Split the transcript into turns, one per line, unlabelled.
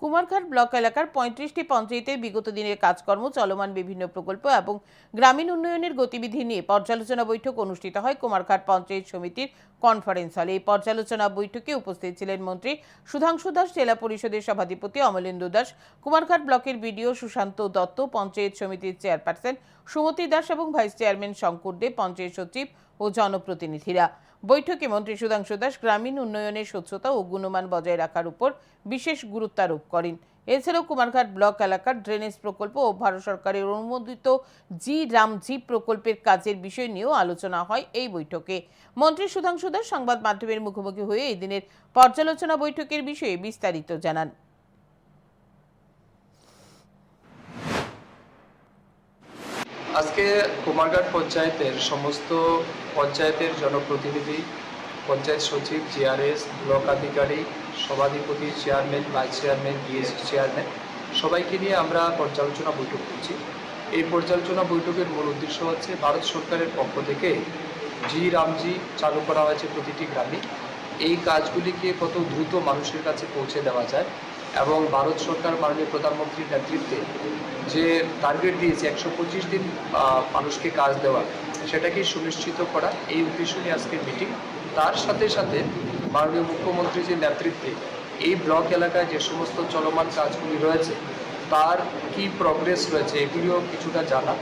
Kumarghat block এলাকার ৩৫টি পঞ্চায়েতে বিগত দিনের কাজকর্ম, চলমান বিভিন্ন প্রকল্প এবং গ্রামীণ উন্নয়নের গতিবিধি নিয়ে পর্যালোচনা বৈঠক অনুষ্ঠিত হয় কুমারঘাট পঞ্চায়েত সমিতির কনফারেন্স হলে। এই পর্যালোচনা বৈঠকে উপস্থিত ছিলেন মন্ত্রী সুধাংশু দাস, জেলা পরিষদের সভাধিপতি অমলেন্দু দাস, কুমারঘাট ব্লকের বিডিও সুশান্ত দত্ত, পঞ্চায়েত সমিতির চেয়ারপারসন সুমতি দাস এবং ভাইস চেয়ারম্যান শঙ্কর দেব, পঞ্চায়েত সচিব ও জনপ্রতিনিধিরা। বৈঠকে মন্ত্রী সুধাংশু দাস গ্রামীণ উন্নয়নের স্বচ্ছতা ও গুণমান বজায় রাখার উপর বিশেষ গুরুত্ব আরোপ করেন। এছাড়াও কুমারঘাট ব্লক এলাকার ড্রেনেজ প্রকল্প ও ভারত সরকারের অনুমোদিত জি রামজি প্রকল্পের কাজের বিষয় নিয়েও আলোচনা হয় এই বৈঠকে। মন্ত্রী সুধাংশু দাস সংবাদ মাধ্যমের মুখোমুখি হয়ে এই দিনের পর্যালোচনা বৈঠকের বিষয়ে বিস্তারিত জানান।
আজকে কুমারঘাট পঞ্চায়েতের সমস্ত পঞ্চায়েতের জনপ্রতিনিধি, পঞ্চায়েত সচিব, জিআরএস, ব্লক আধিকারিক, সভাধিপতি, chairman, vice chairman, DAC chairman সবাইকে নিয়ে আমরা পর্যালোচনা বৈঠক করছি। এই পর্যালোচনা বৈঠকের মূল উদ্দেশ্য হচ্ছে ভারত সরকারের পক্ষ থেকে জি রামজি চালু করা হয়েছে প্রতিটি গ্রামে। এই কাজগুলিকে কত দ্রুত মানুষের কাছে পৌঁছে দেওয়া যায় এবং ভারত সরকার মাননীয় প্রধানমন্ত্রীর নেতৃত্বে যে টার্গেট দিয়েছে 125 দিন মানুষকে কাজ দেওয়া, সেটাকে সুনিশ্চিত করা, এই উদ্দেশ্য নিয়ে আজকের মিটিং। তার সাথে সাথে মাননীয় মুখ্যমন্ত্রীর যে নেতৃত্বে এই ব্লক এলাকায় যে সমস্ত চলমান কাজগুলি রয়েছে তার কি প্রগ্রেস রয়েছে এগুলিও কিছুটা জানা